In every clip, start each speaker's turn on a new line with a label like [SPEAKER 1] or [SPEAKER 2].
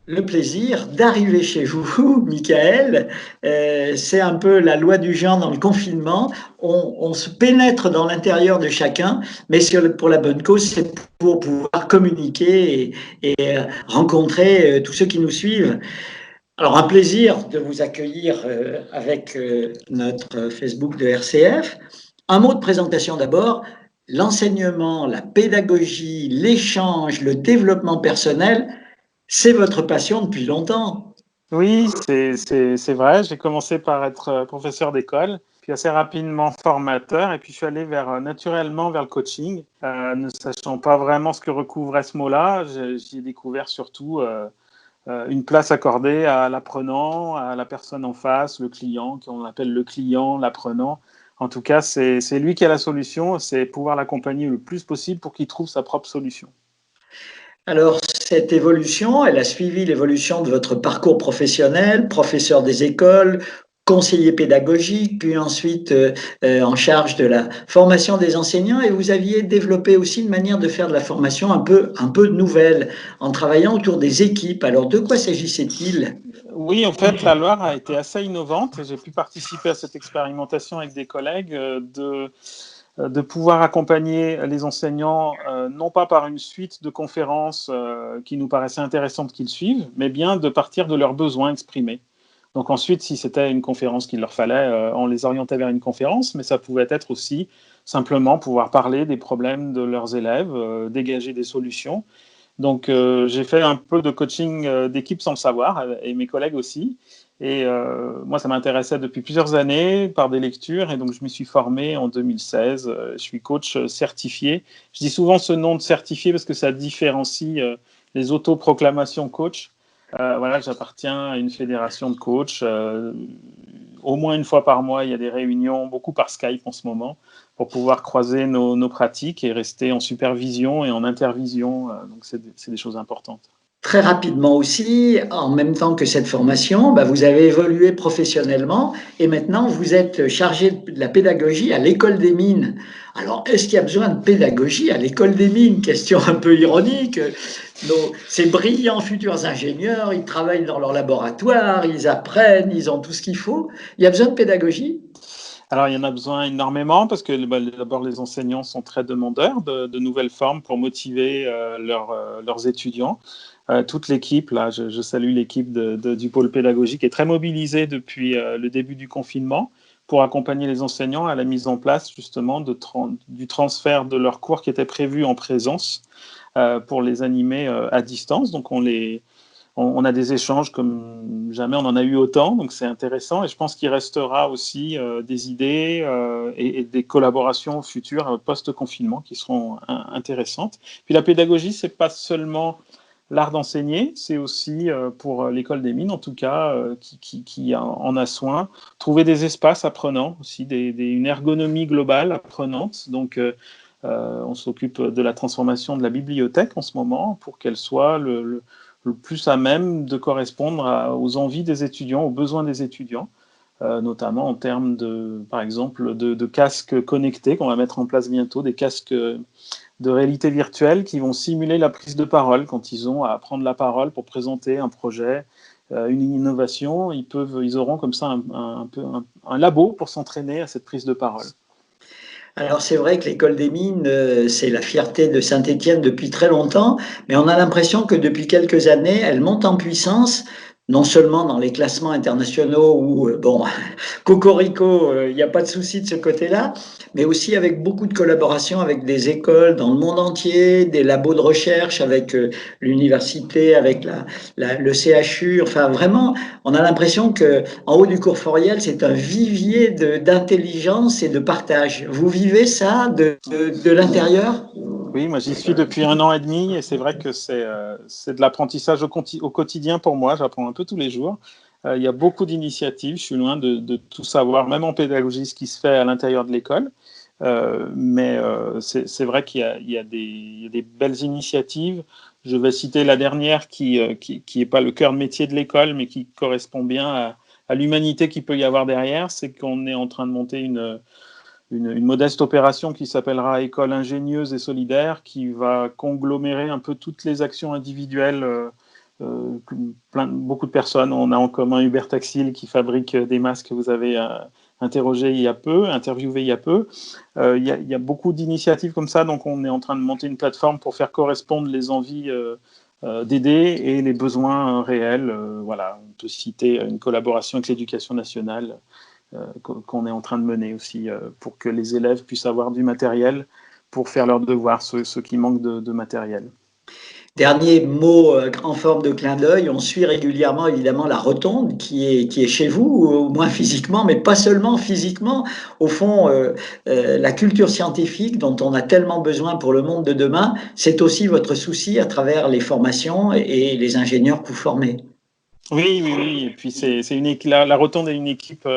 [SPEAKER 1] le plaisir d'arriver chez vous, Michael. C'est un peu la loi du genre dans le confinement. On se pénètre dans l'intérieur de chacun, mais pour la bonne cause, c'est pour pouvoir communiquer et rencontrer tous ceux qui nous suivent. Alors, un plaisir de vous accueillir avec notre Facebook de RCF. Un mot de présentation d'abord. L'enseignement, la pédagogie, l'échange, le développement personnel, c'est votre passion depuis longtemps.
[SPEAKER 2] Oui, c'est vrai. J'ai commencé par être professeur d'école, puis assez rapidement formateur, et puis je suis allé naturellement vers le coaching, ne sachant pas vraiment ce que recouvrait ce mot-là. J'y ai découvert surtout une place accordée à l'apprenant, à la personne en face, le client, qu'on appelle le client, l'apprenant. En tout cas, c'est lui qui a la solution, c'est pouvoir l'accompagner le plus possible pour qu'il trouve sa propre solution.
[SPEAKER 1] Alors, cette évolution, elle a suivi l'évolution de votre parcours professionnel, professeur des écoles, conseiller pédagogique, puis ensuite en charge de la formation des enseignants. Et vous aviez développé aussi une manière de faire de la formation un peu nouvelle, en travaillant autour des équipes. Alors, de quoi s'agissait-il?
[SPEAKER 2] Oui, en fait, la Loire a été assez innovante. J'ai pu participer à cette expérimentation avec des collègues de pouvoir accompagner les enseignants, non pas par une suite de conférences qui nous paraissaient intéressantes qu'ils suivent, mais bien de partir de leurs besoins exprimés. Donc ensuite, si c'était une conférence qu'il leur fallait, on les orientait vers une conférence, mais ça pouvait être aussi simplement pouvoir parler des problèmes de leurs élèves, dégager des solutions. Donc, j'ai fait un peu de coaching d'équipe sans le savoir, et mes collègues aussi. Et moi, ça m'intéressait depuis plusieurs années par des lectures, et donc je m'y suis formé en 2016. Je suis coach certifié. Je dis souvent ce nom de certifié parce que ça différencie les autoproclamations coach. Voilà, j'appartiens à une fédération de coachs. Au moins une fois par mois, il y a des réunions, beaucoup par Skype en ce moment, pour pouvoir croiser nos pratiques et rester en supervision et en intervision. Donc, c'est des choses importantes.
[SPEAKER 1] Très rapidement aussi, en même temps que cette formation, bah, vous avez évolué professionnellement et maintenant vous êtes chargé de la pédagogie à l'école des mines. Alors, est-ce qu'il y a besoin de pédagogie à l'école des mines? Question un peu ironique. Ces brillants futurs ingénieurs, ils travaillent dans leur laboratoire, ils apprennent, ils ont tout ce qu'il faut. Il y a besoin de pédagogie?
[SPEAKER 2] Alors, il y en a besoin énormément parce que d'abord, les enseignants sont très demandeurs de nouvelles formes pour motiver leurs étudiants. Toute l'équipe, là, je salue l'équipe du pôle pédagogique, est très mobilisée depuis le début du confinement pour accompagner les enseignants à la mise en place justement du transfert de leurs cours qui étaient prévus en présence pour les animer à distance. Donc, on a des échanges comme jamais on en a eu autant, donc c'est intéressant. Et je pense qu'il restera aussi des idées et des collaborations futures post-confinement qui seront intéressantes. Puis la pédagogie, c'est pas seulement l'art d'enseigner, c'est aussi pour l'école des mines, en tout cas, qui en a soin, trouver des espaces apprenants, aussi une ergonomie globale apprenante. Donc, on s'occupe de la transformation de la bibliothèque en ce moment pour qu'elle soit le plus à même de correspondre aux envies des étudiants, aux besoins des étudiants, notamment en termes par exemple, de casques connectés qu'on va mettre en place bientôt, des casques de réalité virtuelle qui vont simuler la prise de parole quand ils ont à prendre la parole pour présenter un projet, une innovation. Ils auront comme ça un labo pour s'entraîner à cette prise de parole.
[SPEAKER 1] Alors c'est vrai que l'école des mines, c'est la fierté de Saint-Étienne depuis très longtemps, mais on a l'impression que depuis quelques années, elle monte en puissance, non seulement dans les classements internationaux où, bon, cocorico, il n'y a pas de souci de ce côté-là, mais aussi avec beaucoup de collaborations avec des écoles dans le monde entier, des labos de recherche avec l'université, avec le CHU, enfin vraiment, on a l'impression que en haut du cours Foriel, c'est un vivier d'intelligence et de partage. Vous vivez ça de l'intérieur?
[SPEAKER 2] Oui, moi j'y suis depuis 1 an et demi et c'est vrai que c'est de l'apprentissage au quotidien pour moi. J'apprends un peu tous les jours. Il y a beaucoup d'initiatives. Je suis loin de tout savoir, même en pédagogie, ce qui se fait à l'intérieur de l'école. Mais c'est vrai qu'il y a des belles initiatives. Je vais citer la dernière qui est pas le cœur de métier de l'école, mais qui correspond bien à l'humanité qu'il peut y avoir derrière. C'est qu'on est en train de monter une modeste opération qui s'appellera École ingénieuse et solidaire, qui va conglomérer un peu toutes les actions individuelles beaucoup de personnes. On a en commun Hubert Taxil qui fabrique des masques que vous avez interviewé il y a peu. Il y a beaucoup d'initiatives comme ça, donc on est en train de monter une plateforme pour faire correspondre les envies d'aider et les besoins réels. Voilà, on peut citer une collaboration avec l'Éducation nationale qu'on est en train de mener aussi pour que les élèves puissent avoir du matériel pour faire leurs devoirs, ceux qui manquent de matériel.
[SPEAKER 1] Dernier mot en forme de clin d'œil, on suit régulièrement évidemment la Rotonde qui est chez vous, au moins physiquement, mais pas seulement physiquement. Au fond, la culture scientifique dont on a tellement besoin pour le monde de demain, c'est aussi votre souci à travers les formations et les ingénieurs que vous formez.
[SPEAKER 2] Oui. Et puis la Rotonde est une équipe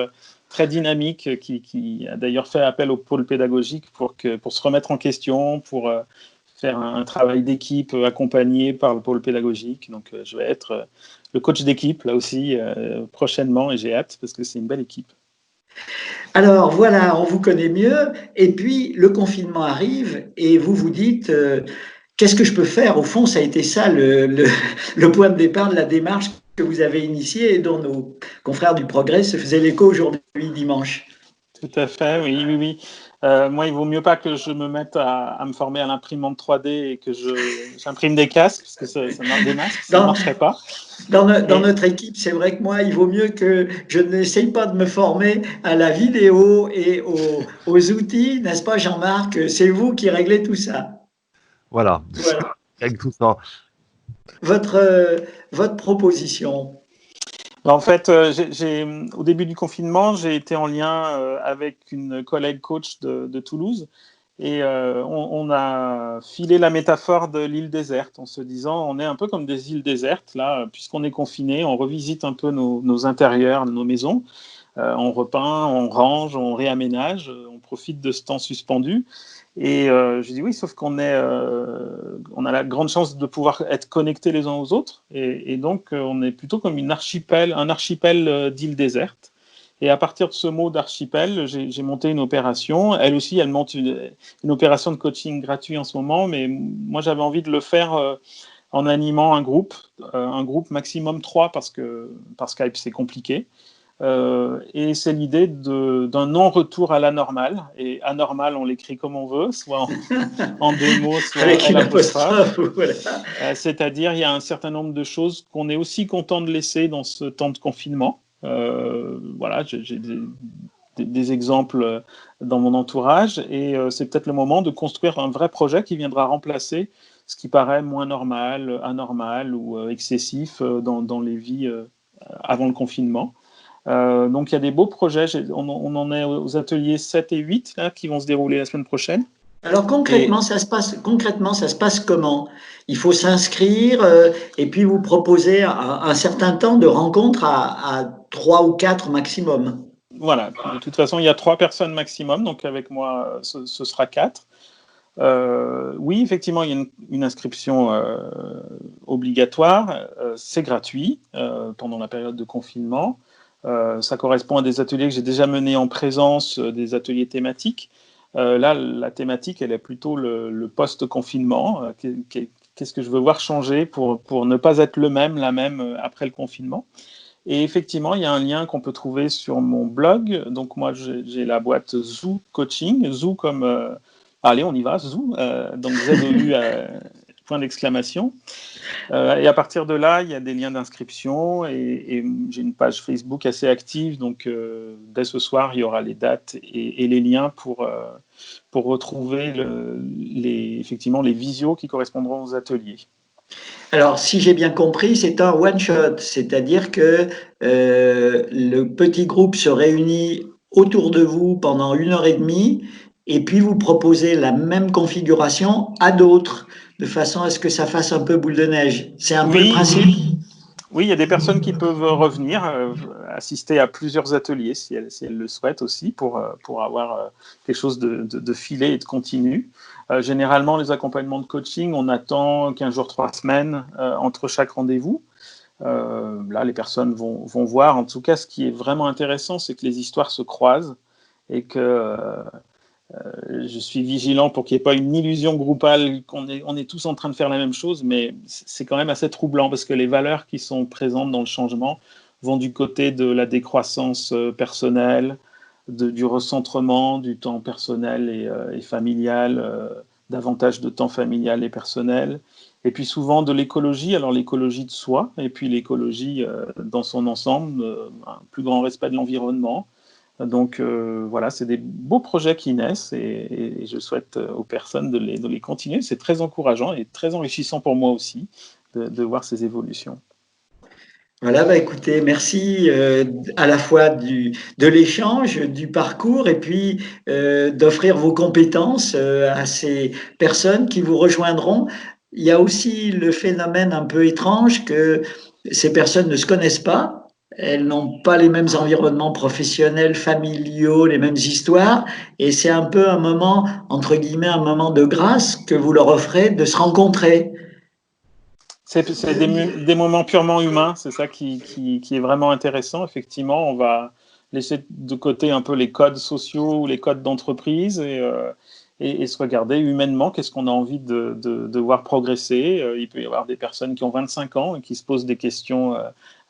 [SPEAKER 2] très dynamique qui a d'ailleurs fait appel au pôle pédagogique pour se remettre en question, pour faire un travail d'équipe accompagné par le pôle pédagogique. Donc, je vais être le coach d'équipe là aussi prochainement et j'ai hâte parce que c'est une belle équipe.
[SPEAKER 1] Alors voilà, on vous connaît mieux et puis le confinement arrive et vous vous dites, qu'est-ce que je peux faire? Au fond, ça a été ça le point de départ de la démarche que vous avez initiée et dont nos confrères du Progrès se faisaient l'écho aujourd'hui, dimanche.
[SPEAKER 2] Tout à fait, oui. Moi, il vaut mieux pas que je me mette à me former à l'imprimante 3D et que j'imprime des casques, parce que des masques, ça ne
[SPEAKER 1] Dans,
[SPEAKER 2] marcherait pas.
[SPEAKER 1] dans
[SPEAKER 2] Et
[SPEAKER 1] notre équipe, c'est vrai que moi, il vaut mieux que je n'essaye pas de me former à la vidéo et aux outils, n'est-ce pas, Jean-Marc? C'est vous qui réglez tout ça.
[SPEAKER 3] Voilà,
[SPEAKER 1] Voilà.
[SPEAKER 3] avec tout ça.
[SPEAKER 1] Votre proposition.
[SPEAKER 2] en fait, au début du confinement, j'ai été en lien avec une collègue coach de Toulouse et on a filé la métaphore de l'île déserte en se disant on est un peu comme des îles désertes, là, puisqu'on est confiné, on revisite un peu nos intérieurs, nos maisons, on repeint, on range, on réaménage, on profite de ce temps suspendu. Et je dis oui, sauf on a la grande chance de pouvoir être connectés les uns aux autres. Et donc, on est plutôt comme un archipel d'îles désertes. Et à partir de ce mot d'archipel, j'ai monté une opération. Elle aussi, elle monte une opération de coaching gratuit en ce moment. Mais moi, j'avais envie de le faire en animant un groupe maximum 3 parce que par Skype, c'est compliqué. Et c'est l'idée d'un non-retour à la normale. Et anormal, on l'écrit comme on veut, soit en 2 mots, soit
[SPEAKER 1] Avec une
[SPEAKER 2] l'apostrophe.
[SPEAKER 1] apostrophe, voilà.
[SPEAKER 2] C'est-à-dire, il y a un certain nombre de choses qu'on est aussi content de laisser dans ce temps de confinement. Voilà, j'ai des exemples dans mon entourage. Et c'est peut-être le moment de construire un vrai projet qui viendra remplacer ce qui paraît moins normal, anormal ou excessif dans les vies avant le confinement. Donc il y a des beaux projets, on en est aux ateliers 7 et 8 là, qui vont se dérouler la semaine prochaine.
[SPEAKER 1] Alors
[SPEAKER 2] Et
[SPEAKER 1] concrètement, ça se passe comment? Il faut s'inscrire et puis vous proposer un certain temps de rencontre à 3 ou 4 maximum.
[SPEAKER 2] voilà, de toute façon il y a 3 personnes maximum, donc avec moi ce sera 4. Oui, effectivement, il y a une inscription obligatoire, c'est gratuit pendant la période de confinement. Ça correspond à des ateliers que j'ai déjà menés en présence, des ateliers thématiques. Là, la thématique, elle est plutôt le post-confinement. Qu'est-ce que je veux voir changer pour ne pas être la même après le confinement. Et effectivement, il y a un lien qu'on peut trouver sur mon blog. Donc moi, j'ai la boîte Zoo Coaching, Zoo comme... allez, on y va, Zoo, donc ZOU, point d'exclamation. Et à partir de là, il y a des liens d'inscription et j'ai une page Facebook assez active. Donc dès ce soir, il y aura les dates et les liens pour retrouver effectivement les visios qui correspondront aux ateliers.
[SPEAKER 1] Alors, si j'ai bien compris, c'est un one-shot, c'est-à-dire que le petit groupe se réunit autour de vous pendant 1 heure et demie et puis vous proposez la même configuration à d'autres, de façon à ce que ça fasse un peu boule de neige. C'est un peu le
[SPEAKER 2] Oui,
[SPEAKER 1] principe?
[SPEAKER 2] oui, il y a des personnes qui peuvent revenir, assister à plusieurs ateliers si elles le souhaitent aussi, pour avoir quelque chose de filé et de continu. Généralement, les accompagnements de coaching, on attend 15 jours, 3 semaines entre chaque rendez-vous. Là, les personnes vont voir. En tout cas, ce qui est vraiment intéressant, c'est que les histoires se croisent et que je suis vigilant pour qu'il n'y ait pas une illusion groupale on est tous en train de faire la même chose, mais c'est quand même assez troublant parce que les valeurs qui sont présentes dans le changement vont du côté de la décroissance personnelle, du recentrement du temps personnel et familial, davantage de temps familial et personnel, et puis souvent de l'écologie, alors l'écologie de soi, et puis l'écologie dans son ensemble, un plus grand respect de l'environnement. Donc voilà, c'est des beaux projets qui naissent et je souhaite aux personnes de les continuer. C'est très encourageant et très enrichissant pour moi aussi de voir ces évolutions.
[SPEAKER 1] Voilà, bah écoutez, merci à la fois de l'échange, du parcours et puis d'offrir vos compétences à ces personnes qui vous rejoindront. Il y a aussi le phénomène un peu étrange que ces personnes ne se connaissent pas, elles n'ont pas les mêmes environnements professionnels, familiaux, les mêmes histoires, et c'est un peu un moment, entre guillemets, un moment de grâce que vous leur offrez de se rencontrer.
[SPEAKER 2] C'est des moments purement humains, c'est ça qui est vraiment intéressant. Effectivement, on va laisser de côté un peu les codes sociaux ou les codes d'entreprise et se regarder humainement qu'est-ce qu'on a envie de voir progresser. Il peut y avoir des personnes qui ont 25 ans et qui se posent des questions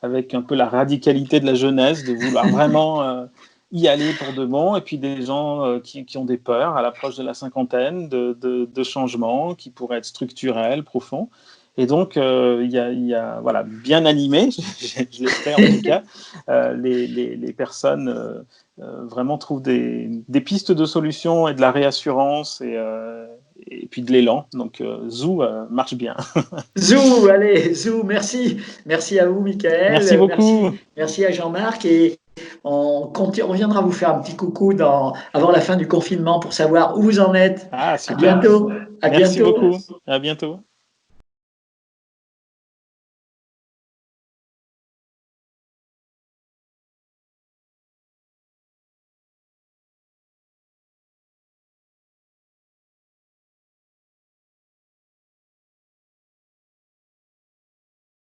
[SPEAKER 2] avec un peu la radicalité de la jeunesse, de vouloir vraiment y aller pour de bon, et puis des gens qui ont des peurs à l'approche de la cinquantaine, de changements qui pourraient être structurels, profonds. Et donc, il y a voilà, bien animé, je l'espère en tout cas, les personnes vraiment trouvent des pistes de solutions et de la réassurance et puis de l'élan. Donc, Zoo marche bien.
[SPEAKER 1] Zou, allez, Zou, merci. Merci à vous,
[SPEAKER 2] Merci
[SPEAKER 1] Michael.
[SPEAKER 2] beaucoup.
[SPEAKER 1] Merci à Jean-Marc. Et on viendra vous faire un petit coucou avant la fin du confinement pour savoir où vous en êtes.
[SPEAKER 2] Ah,
[SPEAKER 1] À
[SPEAKER 2] super.
[SPEAKER 1] bientôt. À
[SPEAKER 2] Merci
[SPEAKER 1] bientôt.
[SPEAKER 2] beaucoup. À bientôt.